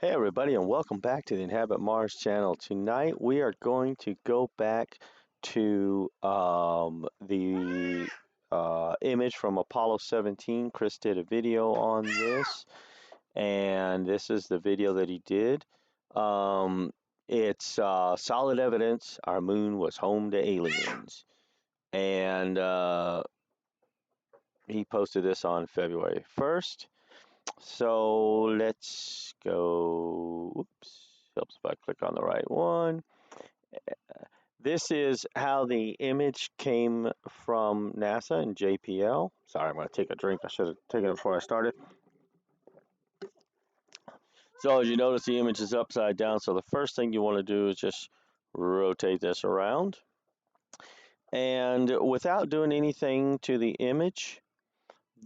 Hey everybody, and welcome back to the Inhabit Mars channel. Tonight we are going to go back to the image from Apollo 17. Chris did a video on this, and this is the video that he did. It's solid evidence our moon was home to aliens, and he posted this on February 1st. So let's go. Oops, helps if I click on the right one. This is how the image came from NASA and JPL. Sorry, I'm going to take a drink. I should have taken it before I started. So as you notice, the image is upside down. So the first thing you want to do is just rotate this around. And without doing anything to the image,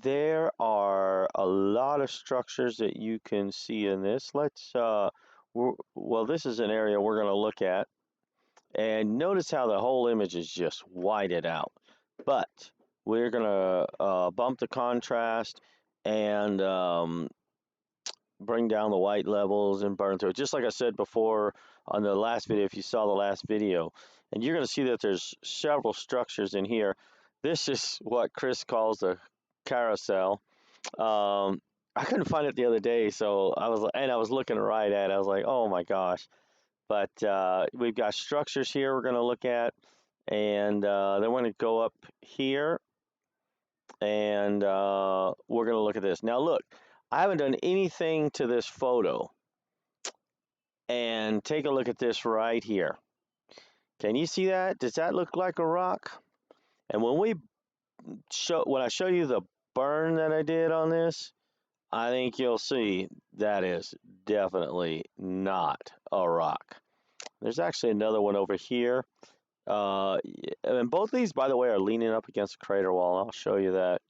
there are a lot of structures that you can see in this. Well, this is an area we're going to look at. And notice how the whole image is just whited out. But we're going to bump the contrast and bring down the white levels and burn through it. Just like I said before on the last video, if you saw the last video. And you're going to see that there's several structures in here. This is what Chris calls a carousel. I couldn't find it the other day, so I was looking right at it. I was like, oh my gosh. But we've got structures here we're going to look at, and then we're going to go up here, and we're going to look at this. Now look, I haven't done anything to this photo, and take a look at this right here. Can you see that? Does that look like a rock? And when I show you the burn that I did on this, I think you'll see that is definitely not a rock. There's actually another one over here. And both these, by the way, are leaning up against the crater wall. I'll show you that.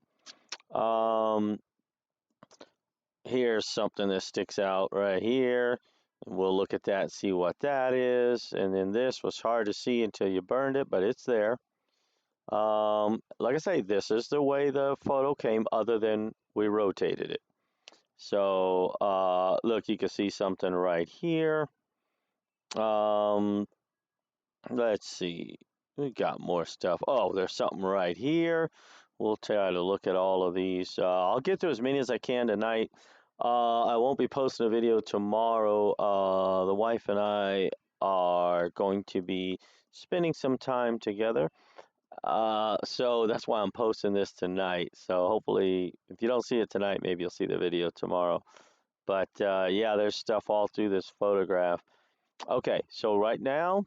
Here's something that sticks out right here. We'll look at that and see what that is. And then this was hard to see until you burned it, but it's there. Like I say, this is the way the photo came, other than we rotated it. So look, you can see something right here. Let's see. We got more stuff. Oh, there's something right here. We'll try to look at all of these. I'll get through as many as I can tonight. I won't be posting a video tomorrow. The wife and I are going to be spending some time together. So that's why I'm posting this tonight. So hopefully, if you don't see it tonight, maybe you'll see the video tomorrow. But yeah, there's stuff all through this photograph. Okay, so right now,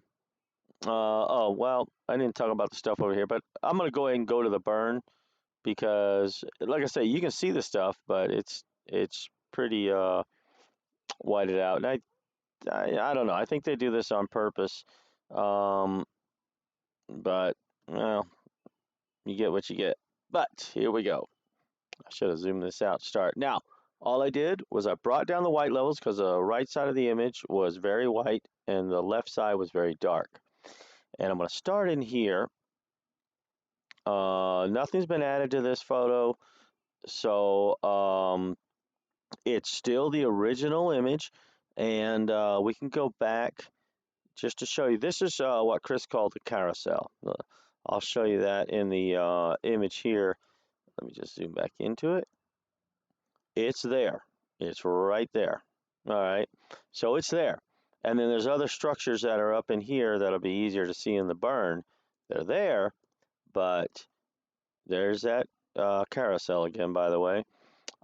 oh, well, I didn't talk about the stuff over here, but I'm going to go ahead and go to the burn because, like I say, you can see the stuff, but it's pretty whited out. And I don't know. I think they do this on purpose. But, well, you get what you get. But here we go. I should have zoomed this out to start. Now, all I did was I brought down the white levels because the right side of the image was very white and the left side was very dark. And I'm going to start in here. Nothing's been added to this photo, so it's still the original image. And we can go back just to show you. This is what Chris called the carousel. I'll show you that in the image here. Let me just zoom back into it. It's there. It's right there. All right. So it's there. And then there's other structures that are up in here that'll be easier to see in the burn. They're there, but there's that carousel again, by the way.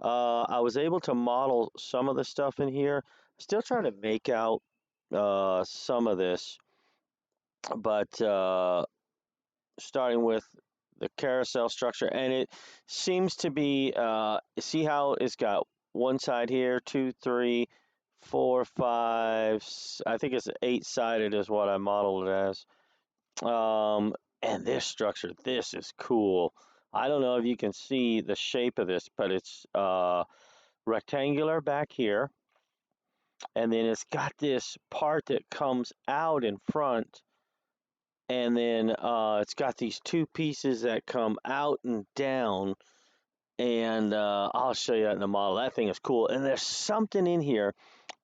I was able to model some of the stuff in here. Still trying to make out some of this, but starting with the carousel structure, and it seems to be, see how it's got one side here, 2, 3, 4, 5, I think it's 8-sided is what I modeled it as. And this structure, this is cool. I don't know if you can see the shape of this, but it's rectangular back here. And then it's got this part that comes out in front. And then it's got these two pieces that come out and down. And I'll show you that in the model. That thing is cool. And there's something in here.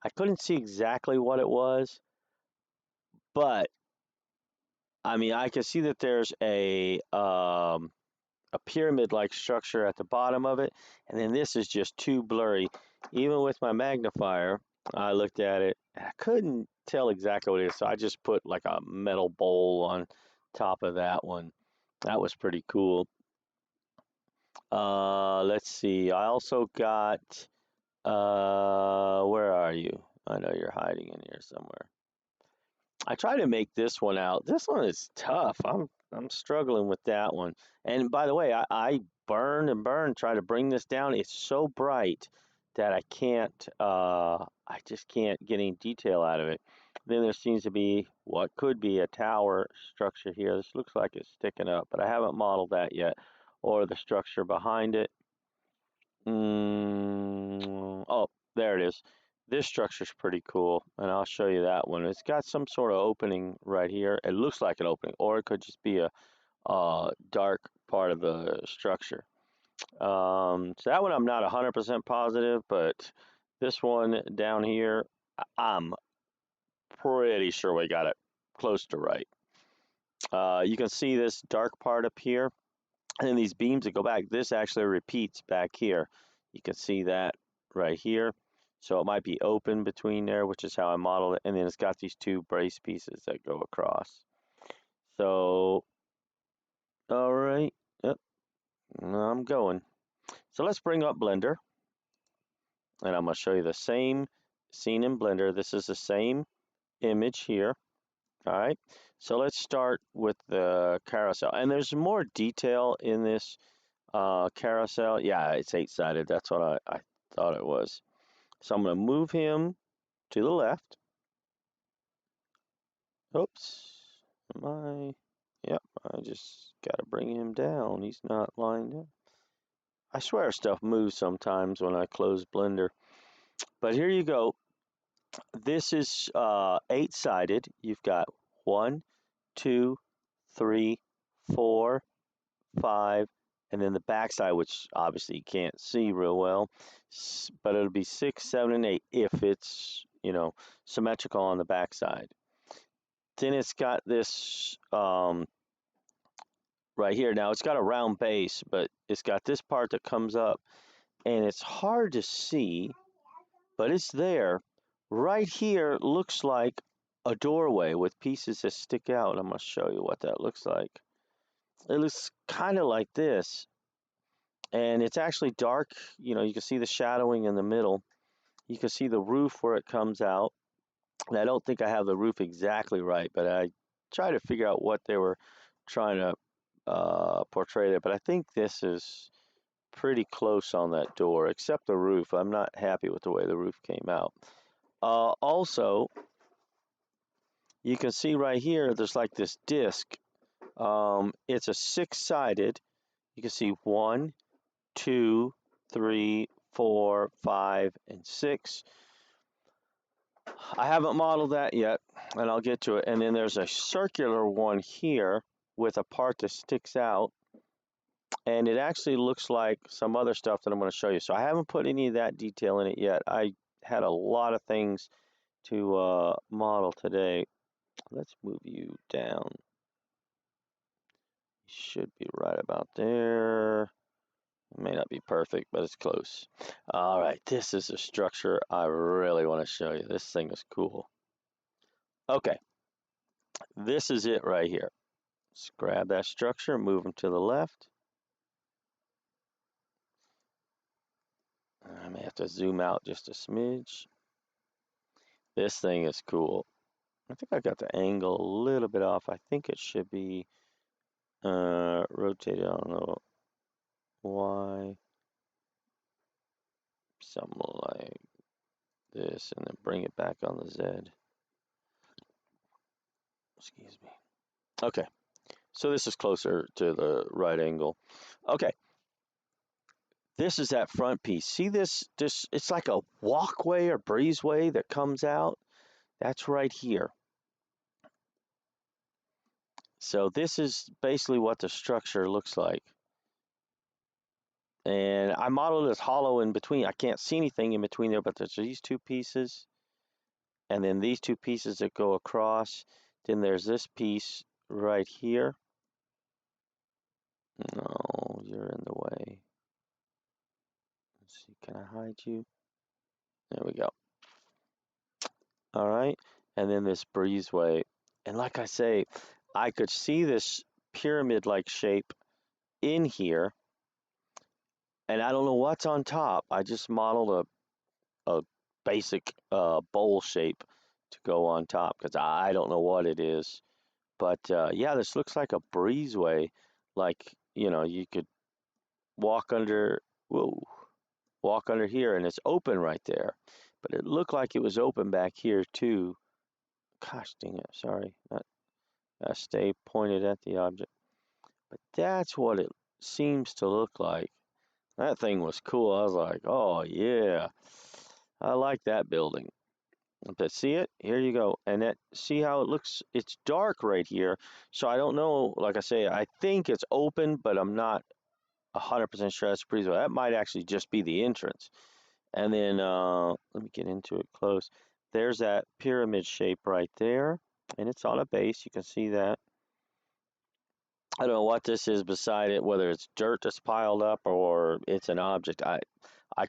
I couldn't see exactly what it was, but I mean, I can see that there's a pyramid-like structure at the bottom of it, and then this is just too blurry. Even with my magnifier, I looked at it, and I couldn't tell exactly what it is, so I just put like a metal bowl on top of that one. That was pretty cool. Let's see. I also got, where are you? I know you're hiding in here somewhere. I try to make this one out. This one is tough. I'm struggling with that one. And by the way, I burn and burn, try to bring this down. It's so bright that I just can't get any detail out of it. Then there seems to be what could be a tower structure here. This looks like it's sticking up, but I haven't modeled that yet. Or the structure behind it. Oh, there it is. This structure's pretty cool, and I'll show you that one. It's got some sort of opening right here. It looks like an opening, or it could just be a dark part of the structure. So that one I'm not 100% positive, but this one down here, I'm pretty sure we got it close to right. You can see this dark part up here. And then these beams that go back, this actually repeats back here. You can see that right here. So it might be open between there, which is how I modeled it. And then it's got these two brace pieces that go across. So, all right. Yep, I'm going. So let's bring up Blender. And I'm going to show you the same scene in Blender. This is the same image here. All right. So let's start with the carousel. And there's more detail in this carousel. Yeah, it's 8-sided. That's what I thought it was. So I'm going to move him to the left. Oops. Am I? Yep, I just got to bring him down. He's not lined up. I swear stuff moves sometimes when I close Blender. But here you go. This is 8-sided. You've got 1, 2, 3, 4, 5, and then the backside, which obviously you can't see real well, but it'll be 6, 7, and 8 if it's, symmetrical on the backside. Then it's got this right here. Now it's got a round base, but it's got this part that comes up, and it's hard to see, but it's there. Right here looks like a doorway with pieces that stick out. I'm going to show you what that looks like. It looks kind of like this. And it's actually dark. You can see the shadowing in the middle. You can see the roof where it comes out. And I don't think I have the roof exactly right, but I try to figure out what they were trying to portray there. But I think this is pretty close on that door, except the roof. I'm not happy with the way the roof came out. Also, you can see right here, there's like this disc. It's a 6-sided. You can see 1, 2, 3, 4, 5, and 6. I haven't modeled that yet, and I'll get to it. And then there's a circular one here with a part that sticks out, and it actually looks like some other stuff that I'm going to show you. So I haven't put any of that detail in it yet. I had a lot of things to model today. Let's move you down. You should be right about there. It may not be perfect, but it's close. All right, this is a structure I really want to show you. This thing is cool. Okay, this is it right here. Let's grab that structure, move them to the left. I may have to zoom out just a smidge. This thing is cool. I think I got the angle a little bit off. I think it should be rotated. I don't know why. Something like this, and then bring it back on the Z. Excuse me. Okay, so this is closer to the right angle. Okay, this is that front piece. See this? It's like a walkway or breezeway that comes out. That's right here. So this is basically what the structure looks like. And I modeled it as hollow in between. I can't see anything in between there, but there's these two pieces. and then these two pieces that go across. Then there's this piece right here. No, you're in the way. Let's see, can I hide you? There we go. All right, and then this breezeway. And like I say, I could see this pyramid-like shape in here, and I don't know what's on top. I just modeled a basic bowl shape to go on top because I don't know what it is. But yeah, this looks like a breezeway. Like, you could walk under, whoa, walk under here and it's open right there. But it looked like it was open back here too. Gosh dang it, sorry. Stay pointed at the object. But that's what it seems to look like. That thing was cool. I was like, oh yeah, I like that building. But see it? Here you go. And that, see how it looks? It's dark right here. So I don't know. Like I say, I think it's open, but I'm not 100% sure that's breezeway. That might actually just be the entrance. And then let me get into it close. There's that pyramid shape right there, and it's on a base. You can see that. I don't know what this is beside it, whether it's dirt that's piled up or it's an object. I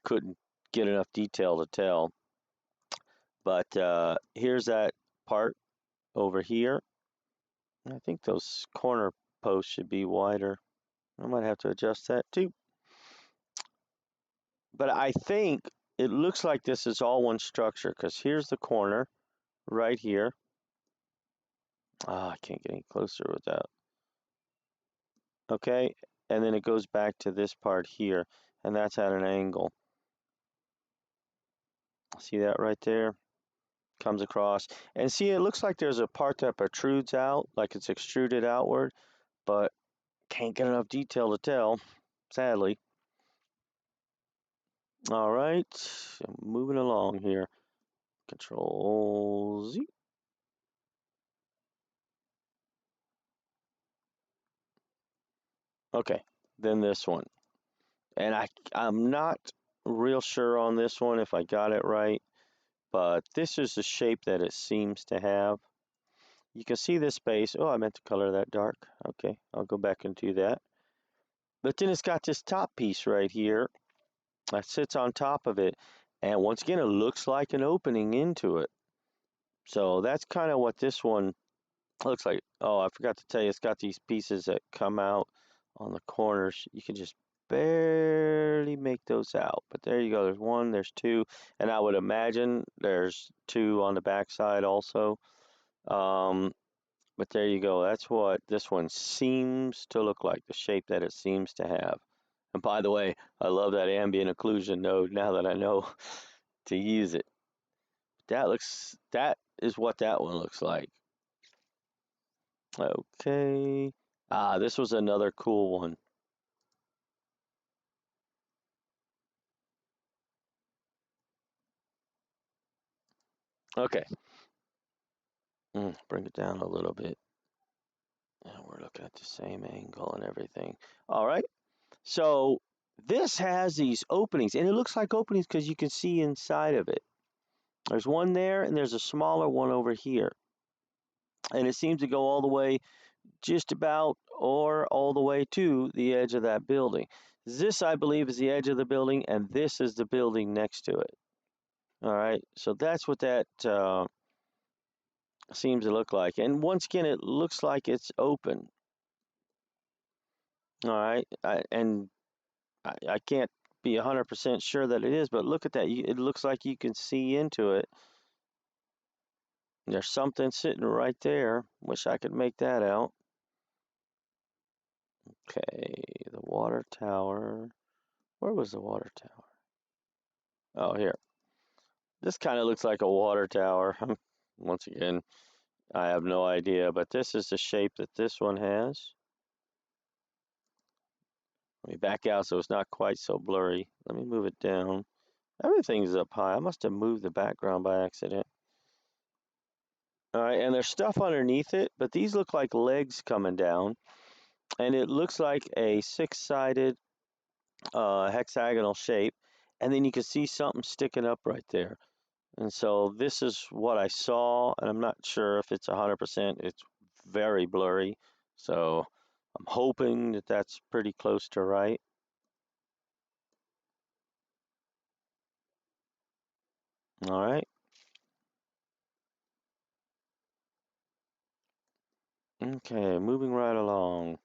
couldn't get enough detail to tell. But here's that part over here. I think those corner posts should be wider. I might have to adjust that too. But I think it looks like this is all one structure because here's the corner right here. I can't get any closer with that. Okay, and then it goes back to this part here, and that's at an angle. See that right there? Comes across. And see, it looks like there's a part that protrudes out, like it's extruded outward, but can't get enough detail to tell, sadly. All right, moving along here. Control Z. Okay, then this one. And I'm not real sure on this one if I got it right, but this is the shape that it seems to have. You can see this base. Oh, I meant to color that dark. Okay, I'll go back and do that. But then it's got this top piece right here that sits on top of it. And once again, it looks like an opening into it. So that's kind of what this one looks like. Oh, I forgot to tell you, it's got these pieces that come out on the corners. You can just barely make those out. But there you go. There's one, there's two, and I would imagine there's two on the back side also. But there you go. That's what this one seems to look like, the shape that it seems to have. And by the way, I love that ambient occlusion node now that I know to use it. That is what that one looks like. Okay. This was another cool one. Okay. Bring it down a little bit. And we're looking at the same angle and everything. All right. So this has these openings, and it looks like openings because you can see inside of it. There's one there, and there's a smaller one over here. And it seems to go all the way just about or all the way to the edge of that building. This, I believe, is the edge of the building, and this is the building next to it. All right, so that's what that seems to look like. And once again, it looks like it's open. All right, I can't be 100% sure that it is, but look at that. It looks like you can see into it. There's something sitting right there. Wish I could make that out. Okay, the water tower. Where was the water tower? Oh, here. This kind of looks like a water tower. Once again, I have no idea, but this is the shape that this one has. Let me back out so it's not quite so blurry. Let me move it down. Everything's up high. I must have moved the background by accident. All right, and there's stuff underneath it, but these look like legs coming down. And it looks like a six-sided hexagonal shape. And then you can see something sticking up right there. And so this is what I saw, and I'm not sure if it's 100%. It's very blurry. So I'm hoping that that's pretty close to right. All right. Okay, moving right along.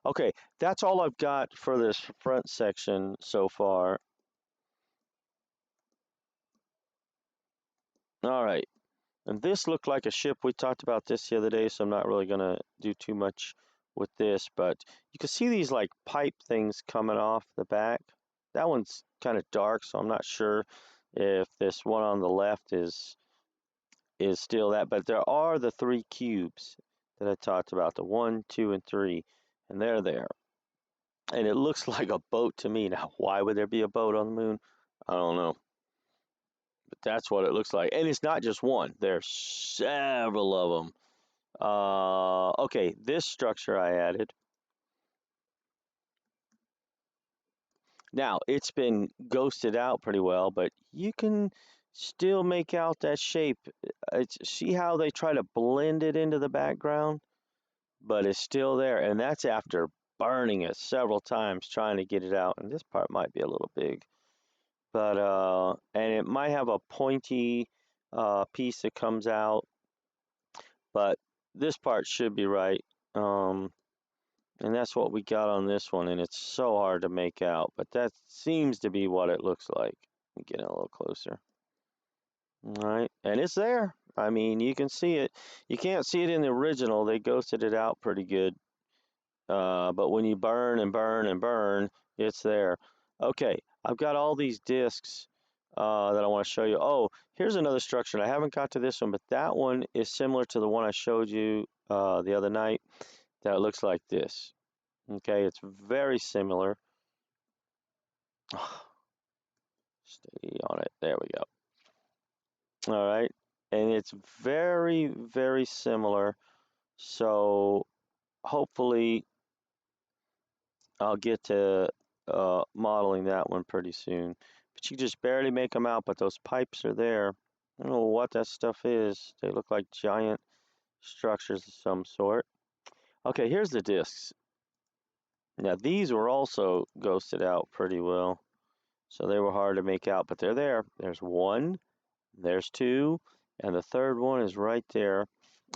Okay, that's all I've got for this front section so far. All right. And this looked like a ship. We talked about this the other day, so I'm not really going to do too much with this, but you can see these like pipe things coming off the back. That one's kind of dark, so I'm not sure if this one on the left is still that, but there are the three cubes that I talked about, the 1, 2, and 3, and they're there. And it looks like a boat to me. Now, why would there be a boat on the moon? I don't know. But that's what it looks like. And it's not just one. There's several of them. Okay, this structure I added. Now, it's been ghosted out pretty well, but you can still make out that shape. See how they try to blend it into the background, but it's still there, and that's after burning it several times trying to get it out. And this part might be a little big, but and it might have a pointy piece that comes out, but this part should be right. And that's what we got on this one, and it's so hard to make out, but that seems to be what it looks like. Get a little closer. All right, and it's there. I mean, you can see it. You can't see it in the original. They ghosted it out pretty good. But when you burn and burn and burn, it's there. Okay, I've got all these discs that I want to show you. Oh, here's another structure. I haven't got to this one, but that one is similar to the one I showed you the other night. That looks like this. Okay, it's very similar. Stay on it. There we go. All right. And it's very, very similar. So hopefully I'll get to modeling that one pretty soon. But you just barely make them out, but those pipes are there. I don't know what that stuff is. They look like giant structures of some sort. Okay, here's the discs. Now these were also ghosted out pretty well. So they were hard to make out, but they're there. There's one, there's two, and the third one is right there.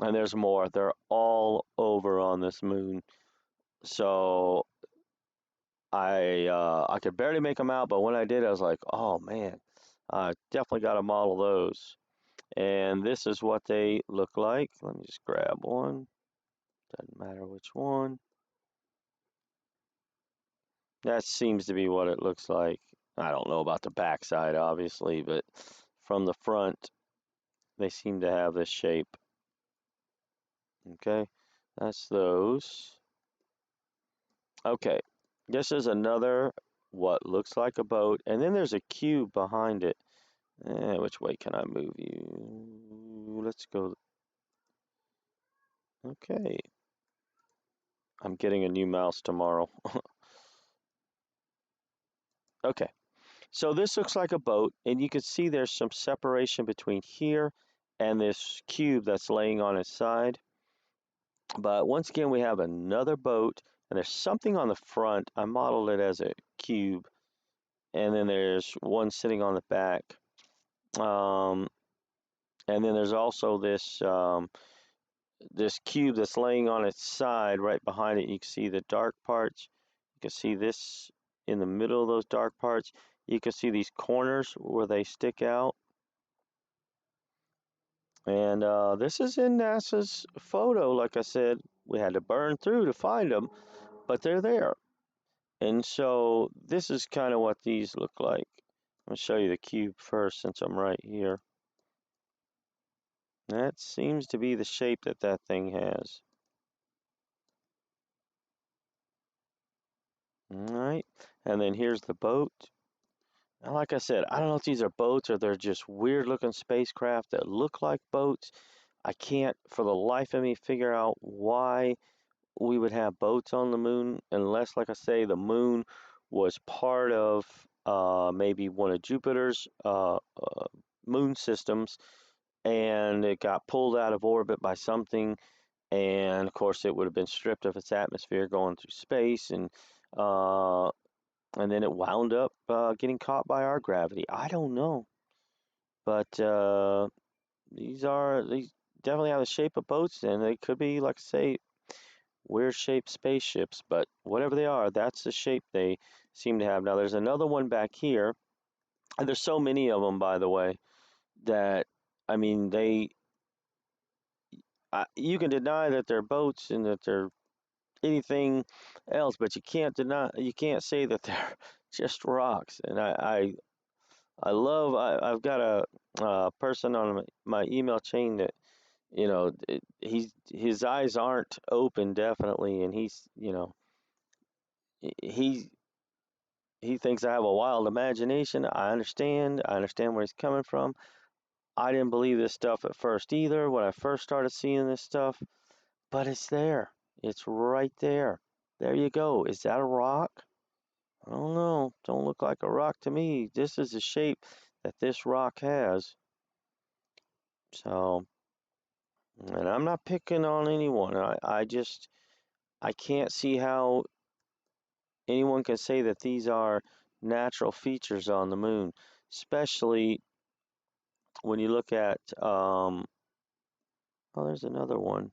And there's more. They're all over on this moon. So I could barely make them out, but when I did, I was like, oh man, I definitely got to model those. And this is what they look like. Let me just grab one. Doesn't matter which one. That seems to be what it looks like. I don't know about the backside, obviously, but from the front, they seem to have this shape. Okay, that's those. Okay, this is another what looks like a boat, and then there's a cube behind it. Which way can I move you? Let's go. Okay, I'm getting a new mouse tomorrow. Okay, so this looks like a boat, and you can see there's some separation between here and this cube that's laying on its side. But once again, we have another boat, and there's something on the front. I modeled it as a cube, and then there's one sitting on the back. Um, and then there's also this cube that's laying on its side right behind it. You can see the dark parts. You can see this in the middle of those dark parts. You can see these corners where they stick out. And this is in NASA's photo. Like I said, we had to burn through to find them, but they're there. And so this is kind of what these look like. I'm going to show you the cube first since I'm right here. That seems to be the shape that that thing has. All right, and then here's the boat. And like I said, I don't know if these are boats or they're just weird looking spacecraft that look like boats. I can't for the life of me figure out why we would have boats on the moon unless, like I say, the moon was part of maybe one of Jupiter's moon systems, and it got pulled out of orbit by something, and of course it would have been stripped of its atmosphere going through space, uh, and then it wound up getting caught by our gravity. I don't know, but these definitely have the shape of boats, and they could be, like I say, weird shaped spaceships. But whatever they are, that's the shape they seem to have. Now there's another one back here, and there's so many of them, by the way, that I mean you can deny that they're boats and that they're anything else, but you can't say that they're just rocks. And I've got a person on my email chain that his eyes aren't open definitely, and he he thinks I have a wild imagination. I understand where he's coming from. I didn't believe this stuff at first either when I first started seeing this stuff, but it's there. It's right there. There you go. Is that a rock? I don't know. Don't look like a rock to me. This is the shape that this rock has. So, and I'm not picking on anyone. I can't see how anyone can say that these are natural features on the moon, especially when you look at oh, there's another one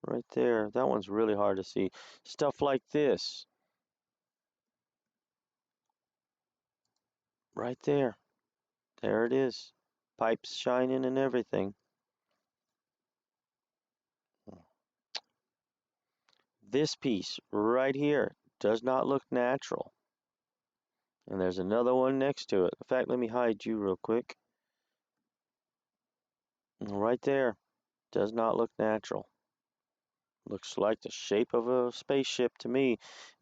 right there. That one's really hard to see. Stuff like this right there. There it is. Pipes shining and everything. This piece right here does not look natural. And there's another one next to it. In fact, let me hide you real quick. Right there. Does not look natural. Looks like the shape of a spaceship to me.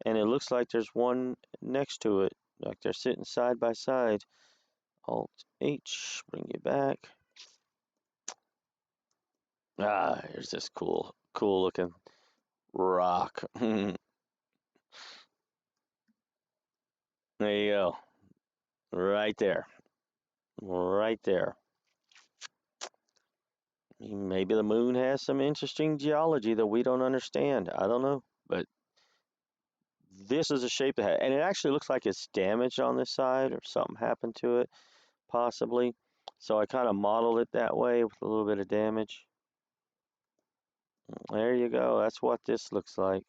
And it looks like there's one next to it. Like they're sitting side by side. Alt H, bring you back. Ah, here's this cool looking rock. There you go. Right there. Right there. Maybe the moon has some interesting geology that we don't understand. I don't know. But this is a shape that and it actually looks like it's damaged on this side or something happened to it, possibly. So I kind of modeled it that way with a little bit of damage. There you go. That's what this looks like.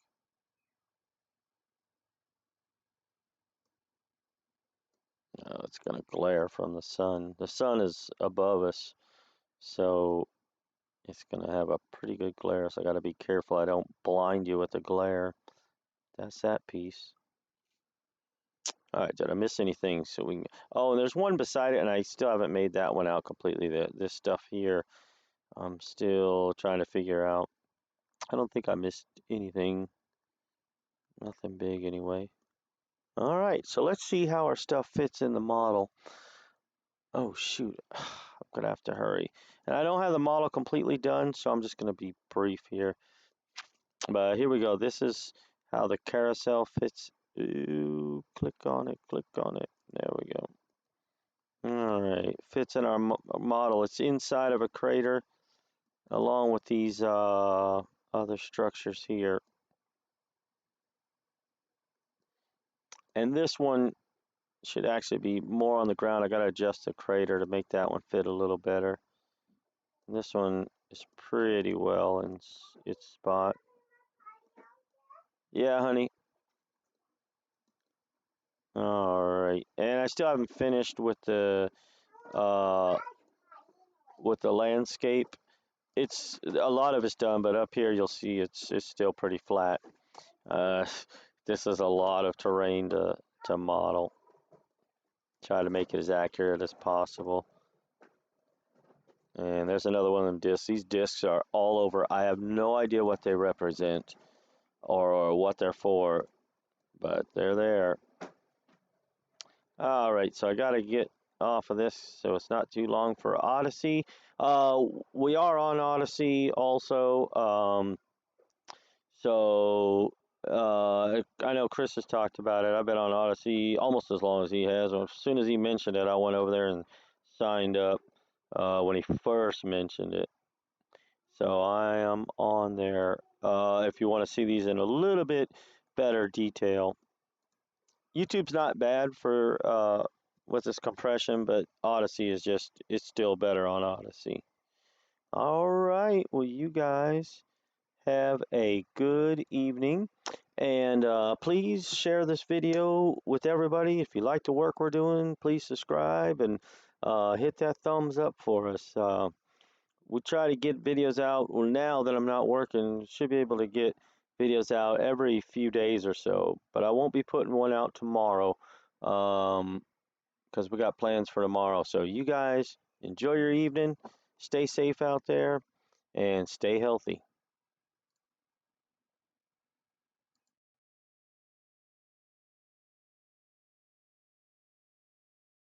It's going to glare from the sun. The sun is above us, so it's going to have a pretty good glare. So I got to be careful I don't blind you with the glare. That's that piece. All right, did I miss anything? So we can, oh, and there's one beside it, and I still haven't made that one out completely. This stuff here, I'm still trying to figure out. I don't think I missed anything. Nothing big anyway. All right, so let's see how our stuff fits in the model. Oh, shoot. I'm going to have to hurry. And I don't have the model completely done, so I'm just going to be brief here. But here we go. This is how the carousel fits. Ooh, click on it, click on it. There we go. All right, fits in our model. It's inside of a crater along with these other structures here. And this one should actually be more on the ground. I got to adjust the crater to make that one fit a little better. And this one is pretty well in its spot. Yeah, honey. All right, and I still haven't finished uh, with the landscape. It's a lot of it's done, but up here you'll see it's still pretty flat. Uh, this is a lot of terrain to model. Try to make it as accurate as possible. And there's another one of them discs. These discs are all over. I have no idea what they represent or what they're for, but they're there. All right, so I got to get off of this so it's not too long for Odyssey. We are on Odyssey also. So I know Chris has talked about it. I've been on Odyssey almost as long as he has. As soon as he mentioned it, I went over there and signed up. when he first mentioned it. So I am on there. If you want to see these in a little bit better detail, YouTube's not bad for with this compression, but Odyssey is just, it's still better on Odyssey. All right, well, you guys have a good evening, and please share this video with everybody. If you like the work we're doing, please subscribe and hit that thumbs up for us. We try to get videos out. Well, now that I'm not working, should be able to get videos out every few days or so, but I won't be putting one out tomorrow because we got plans for tomorrow. So you guys enjoy your evening, stay safe out there, and stay healthy.